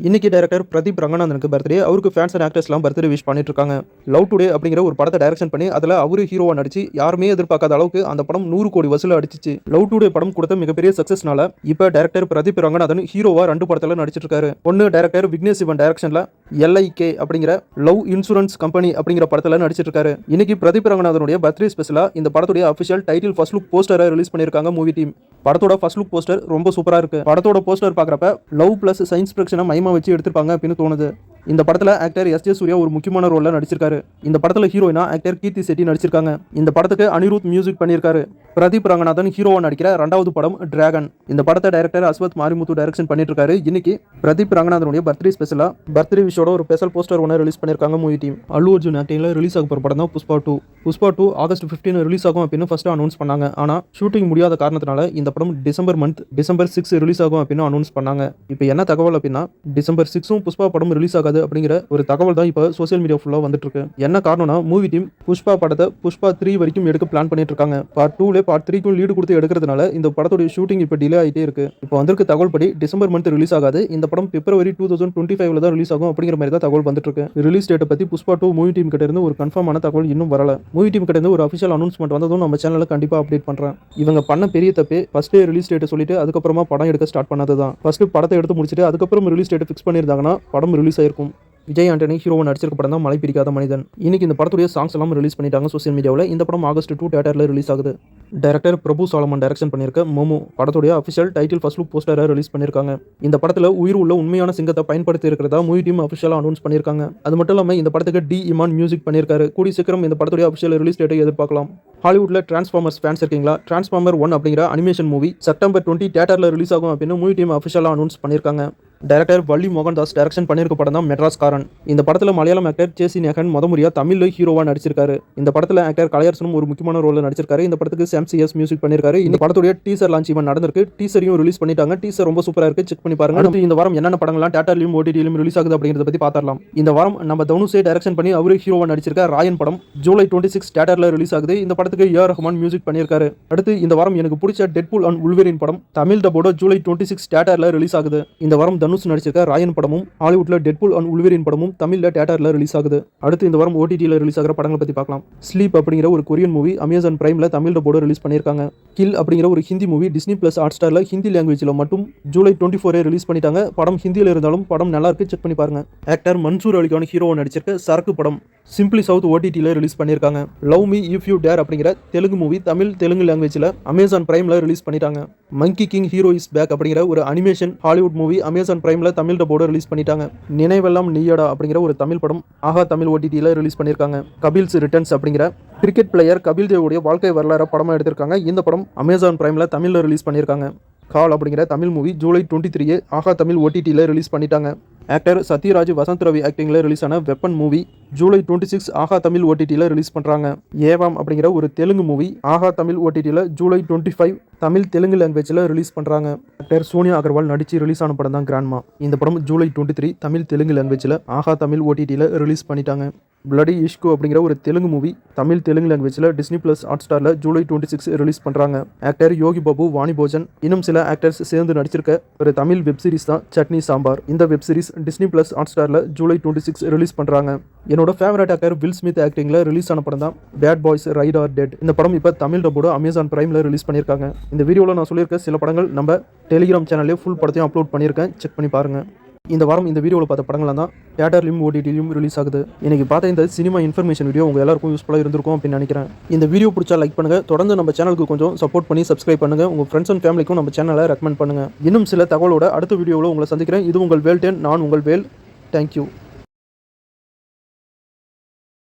இன்னைக்கு director Pradeep ரங்கநாதனுக்கு birthday. அவருக்கு fans and ஆக்டர்ஸ்லாம் birthday wish பண்ணிட்டு இருக்காங்க. லவ் டுடே அப்படிங்கிற ஒரு படத்தை டைரக்ஷன் பண்ணி அதில் அவரு ஹீரோவா நடிச்சு யாருமே எதிர்பார்க்காத அளவுக்கு அந்த படம் 100 கோடி வசூல் அடிச்சிச்சு. லவ் டுடே படம் கொடுத்த மிகப்பெரிய சக்சஸ்னால இப்போ டைரக்டர் பிரதீப் ரங்கநாதன் ஹீரோவா 2 படத்துல நடிச்சிட்டு இருக்காரு. ஒன்னு டைரக்டர் விக்னேஷ் சிவன் டைரக்ஷன்ல LIK அப்படிங்கிற லவ் இன்சூரன்ஸ் கம்பெனி அப்படிங்கிற படத்துல நடிச்சிட்டு இருக்காரு. இன்னைக்கு பிரதீப் ரங்கநாதனுடைய பர்த்டே ஸ்பெஷலா இந்த படத்துடைய அபிஷியல் டைட்டில் ஃபர்ஸ்ட் லுக் போஸ்டரை ரிலீஸ் பண்ணிருக்காங்க மூவி டீம். படத்தோட ஃபர்ஸ்ட் லுக் போஸ்டர் ரொம்ப சூப்பரா இருக்கு. படத்தோட போஸ்டர் பாக்குறப்ப லவ் பிளஸ் சயின்ஸ் ஃபிக்ஷனை மையமா வச்சு எடுத்திருப்பாங்க அப்படின்னு தோணுது. இந்த படத்துல ஆக்டர் S.J. சூர்யா ஒரு முக்கியமான ரோல்ல நடிச்சிருக்காரு. இந்த படத்துல ஹீரோயினா ஆக்டர் கீர்த்தி செட்டி நடிச்சிருக்காங்க. இந்த படத்துக்கு அனிருத் மியூசிக் பண்ணியிருக்காரு. பிரதீப் ரங்கநாதன் ஹீரோவா நடிக்கிற 2வது படம் டிராகன். இந்த படத்தை டைரக்டர் அஸ்வத் மாரிமுத்து டைரக்ஷன் பண்ணிட்டு இருக்காரு. இன்னைக்கு பிரதீப் ரங்கநாதனுடைய பர்த்டே ஸ்பெஷலா பர்த்டே விஷோட ஒரு ஸ்பெஷல் போஸ்டர் ஒன்று ரிலீஸ் பண்ணிருக்காங்க மூவி டீம். அல்லு அர்ஜுன் ஆக்டிங்ல ரிலீஸ் ஆக போற படம் தான் புஷ்பா 2. புஷ்பா 2 ஆகஸ்ட் 15 ரிலீஸ் ஆகும் அப்படின்னு ஃபர்ஸ்ட் அனௌன்ஸ் பண்ணாங்க. ஆனா ஷூட்டிங் முடியாத காரணத்தினால இந்த படம் டிசம்பர் 6 ரிலீஸ் ஆகும் அப்படின்னு அனௌன்ஸ் பண்ணாங்க. இப்போ என்ன தகவல் அப்படின்னா டிசம்பர் 6 புஷ்பா படம் ரிலீஸ் ஆகாது அப்படிங்கிற ஒரு தகவல் தான் இப்போ சோசியல் மீடியா ஃபுல்லா வந்துட்டு இருக்கு. என்ன காரணம்னா மூவி டீம் புஷ்பா படத்தை புஷ்பா 3 வரைக்கும் எடுக்க பிளான் பண்ணிட்டு இருக்காங்க. பார்ட் 2ல பார்ட் 3க்கும் லீடு கொடுத்து எடுக்கிறதுனால இந்த படத்தோட ஷூட்டிங் இப்போ டிலே ஆகிட்டே இருக்கு. இப்போ வந்திருக்க தகவல் படி டிசம்பர் மந்த் ரிலீஸ் ஆகாது. இந்த படம் பிப்ரவரி 2025ல தான் ரிலீஸ் ஆகும் அப்படிங்கிற மாதிரி தான் தகவல் வந்துட்டு இருக்கு. ரிலீஸ் டேட்டை பத்தி புஷ்பா 2 மூவி டீம் கிட்ட இருந்து ஒரு கன்ஃபார்மான தகவல் இன்னும் வரல. மூவி டீம் கிட்ட இருந்து ஒரு அஃபிஷியல் அனௌன்ஸ்மெண்ட் வந்ததும் நம்ம சேனல்ல கண்டிப்பா அப்டேட் பண்றேன். இவங்க பண்ண பெரிய தப்பே ஃபர்ஸ்ட் ரிலீஸ் டேட் சொல்லிட்டு அதுக்கப்புறமா படம் எடுக்க ஸ்டார்ட் பண்ணதுதான். ஃபர்ஸ்ட் படத்தை எடுத்து முடிச்சிட்டு அதுக்கப்புறம் ரிலீஸ் டேட் ஃபிக்ஸ் பண்ணியிருந்தாங்கன்னா படம் ரிலீஸ் ஆயிருக்கும். விஜய் ஆண்டனி ஹீரோவை நடிச்சிருக்க படம் தான் மழை பிடிக்காத மனிதன். இன்னைக்கு இந்த படத்துடைய சாங்ஸ் எல்லாம் ரிலீஸ் பண்ணிட்டாங்க சோசியல் மீடியாவில். இந்த படம் ஆகஸ்ட் 2 தியேட்டர்ல ரிலீஸ் ஆகுது. டைரக்டர் பிரபு சாலமன் டைரக்ஷன் பண்ணியிருக்க மோமோ படத்துடைய அஃபிஷியல் டைட்டில் ஃபர்ஸ்ட் லுக் போஸ்டரை ரிலீஸ் பண்ணியிருக்காங்க. இந்த படத்தில் உயிர் உள்ள உண்மையான சிங்கத்தை பயன்படுத்தி இருக்கிறதா மூவி டீம் அஃபிஷியலாக அனௌன்ஸ் பண்ணியிருக்காங்க. அது மட்டும் இல்லாமல் இந்த படத்துக்கு டி இமான் மியூசிக் பண்ணியிருக்காரு. கூடிய சீக்கிரம் இந்த படத்துடைய அஃபிஷியல் ரிலீஸ் டேட்டை எதிர்பார்க்கலாம். ஹாலிவுட்ல டிரான்ஸ்ஃபார்மர்ஸ் ஃபேன்ஸ் இருக்கீங்களா? டிரான்ஸ்ஃபார்மர் 1 அப்படிங்கிற அனிமேஷன் மூவி செப்டம்பர் 20 தியேட்டர்ல ரிலீஸ் ஆகும் அப்படின்னு மூவி டீம் அஃபிஷியலாக அனௌன்ஸ் பண்ணியிருக்காங்க. டைரக்டர் வள்ளி மோகன்தாஸ் டைரக்ஷன் பண்ணியிருக்க படம் தான் மெட்ராஸ் காரன். இந்த படத்தில் மலையாளம் ஆக்டர் சேசி நேகன் முறையா தமிழ்ல ஹீரோவா நடிச்சிருக்காரு. இந்த படத்தில் ஆக்டர் கலையரசனும் ஒரு முக்கியமான ரோல்ல நடிச்சிருக்காரு. இந்த படத்துக்கு சாம் CS மியூசிக் பண்ணியிருக்காரு. இந்த படத்துடைய டீசர் லான்ச் ஈவென்ட் நடந்திருக்கு. டீசரையும் ரிலீஸ் பண்ணிட்டாங்க. டீசர் ரொம்ப சூப்பரா இருக்கு, செக் பண்ணி பாருங்க. அடுத்து இந்த வாரம் என்னென்ன படங்கள்லாம் தியேட்டர்லயும் OTTலயும் ரிலீஸ் ஆகுது அப்படிங்கறத பத்தி பார்க்கலாம். இந்த வாரம் நம்ம தனுஷை டைரக்ஷன் பண்ணி அவரே ஹீரோவா நடிச்சிருக்க ராயன் படம் ஜூலை 26 தியேட்டர்ல ரிலீஸ் ஆகுது. இந்த படத்துக்கு A.R. ரஹ்மான் மியூசிக் பண்ணியிருக்காரு. அடுத்து இந்த வாரம் எனக்கு பிடிச்ச டெட்பூல் அண்ட் உல்வெரின் படம் தமிழ் டப்போட ஜூலை 26 தியேட்டர்ல ரிலீஸ் ஆகுது. இந்த வாரம் தனுஷ் நடிச்சிருக்க ராயன் படமும் ஹாலிவுட்ல டெட்பூல் அண்ட் உல்வெரின் படமும் தமிழ்ல தியேட்டர்ல ரிலீஸ் ஆகுது. அடுத்து இந்த வாரம் OTTல ரிலீஸ் ஆகிற படங்களை பத்தி பார்க்கலாம். ஸ்லீப் அப்படிங்கிற ஒரு கொரியன் மூவி அமேசான் பிரைம்ல தமிழ் டப்போட ரிலீஸ் பண்ணியிருக்காங்க. கில் அப்படிங்கிற ஒரு ஹிந்தி மூவி டிஸ்னி பிளஸ் ஹாட்ஸ்டார்ல ஹிந்தி லாங்குவேஜ்ல மட்டும் ஜூலை 24 ரிலீஸ் பண்ணிட்டாங்க. படம் ஹிந்தியில இருந்தாலும் படம் நல்லா இருக்கு, செக் பண்ணி பாருங்க. ஆக்டர் மன்சூர் அலிகான் ஹீரோவா நடிச்சிருக்க சரக்கு படம் சிம்பிளி சவுத் OTTல ரிலீஸ் பண்ணியிருக்காங்க. Love me if you dare அப்படிங்கிற தெலுங்கு மூவி தெலுங்கு லாங்குவேஜ்ல அமேசான் பிரைம்ல ரிலீஸ் பண்ணிட்டாங்க. Monkey king hero is back அப்படிங்கிற ஒரு அனிமேஷன் ஹாலிவுட் மூவி அமேசான் பிரைம்ல தமிழ் டப்போட ரிலீஸ் பண்ணிட்டாங்க. நினைவெல்லாம் நீயடா அப்படிங்கிற ஒரு தமிழ் படம் ஆஹா தமிழ் OTTல ரிலீஸ் பண்ணியிருக்காங்க. கபில்ஸ் ரிட்டர்ன்ஸ் அப்படிங்கிற கிரிக்கெட் பிளேயர் கபில் தேவுடைய வாழ்க்கை வரலாறு படமா எடுத்திருக்காங்க. இந்த படம் அமேசான் பிரைம்ல தமிழ்ல ரிலீஸ் பண்ணியிருக்காங்க. கால் அப்படிங்கிற தமிழ் மூவி ஜூலை 23 ஆஹா தமிழ் OTTல ரிலீஸ் பண்ணிட்டாங்க. ஆக்டர் சத்யராஜ் வசந்த் ரவி ஆக்டிங்ல ரிலீஸ் ஆன வெப்பன் மூவி ஜூலை 26 ஆஹா தமிழ் OTTல ரிலீஸ் பண்றாங்க. ஏவாம் அப்படிங்கிற ஒரு தெலுங்கு மூவி ஆஹா தமிழ் OTTல ஜூலை 25 தமிழ் தெலுங்கு லாங்குவேஜ்ல ரிலீஸ் பண்றாங்க. ஆக்டர் சோனியா அகர்வால் நடிச்சு ரிலீஸ் ஆன படம் தான் கிராண்ட்மா. இந்த படம் ஜூலை 23 தமிழ் தெலுங்கு லாங்குவேஜ்ல ஆஹா தமிழ் OTTல ரிலீஸ் பண்ணிட்டாங்க. பிளடி இஷ்கு அப்படிங்கிற ஒரு தெலுங்கு மூவி தமிழ் தெலுங்கு லாங்குவேஜ்ல டிஸ்னி பிளஸ் ஹாட்ஸ்டார்ல ஜூலை 26 ரிலீஸ் பண்றாங்க. ஆக்டர் யோகி பாபு, வாணி போஜன் இன்னும் சில ஆக்டர்ஸ் சேர்ந்து நடிச்சிருக்க ஒரு தமிழ் வெப் சீரிஸ் தான் சட்னி சாம்பார். இந்த வெப் சீரிஸ் டிஸ்னி பிளஸ் ஹாட்ஸ்டார்ல ஜூலை 26 ரிலீஸ் பண்றாங்க. என்னோட ஃபேவரட் ஆக்டர் வில் ஸ்மித் ஆக்டிங்ல ரிலீஸ் ஆன படம் தான் bad boys ride or die. இந்த படம் இப்போ தமிழ் டப்போட அமேசான் பிரைம்ல ரிலீஸ் பண்ணியிருக்காங்க. இந்த வீடியோவில் நான் சொல்லியிருக்க சில படங்கள் நம்ம டெலிகிராம் சேனல்லே ஃபுல் படத்தையும் அப்லோட் பண்ணியிருக்கேன், செக் பண்ணி பாருங்க. இந்த வாரம் இந்த வீடியோவில் பார்த்த படங்கள்லாம் தான் தியேட்டர்லையும் OTTலையும் ரிலீஸ் ஆகுது. இன்னைக்கு பார்த்த இந்த சினிமா இன்ஃபர்மேஷன் வீடியோ உங்க எல்லாருக்கும் யூஸ்ஃபுல்லாக இருந்திருக்கும் அப்படின்னு நினைக்கிறேன். இந்த வீடியோ பிடிச்சா லைக் பண்ணுங்க. தொடர்ந்து நம்ம சேனலுக்கு கொஞ்சம் சப்போர்ட் பண்ணி சப்ஸ்கிரைப் பண்ணுங்க. உங்க ஃப்ரெண்ட்ஸ் அண்ட் ஃபேமிலிக்கும் நம்ம சேனலை ரெக்கமெண்ட் பண்ணுங்க. இன்னும் சில தகவலோட அடுத்த வீடியோவில் உங்களை சந்திக்கிறேன். இது உங்கள் வேல் 10, நான் உங்கள் வேல். தேங்க்யூ.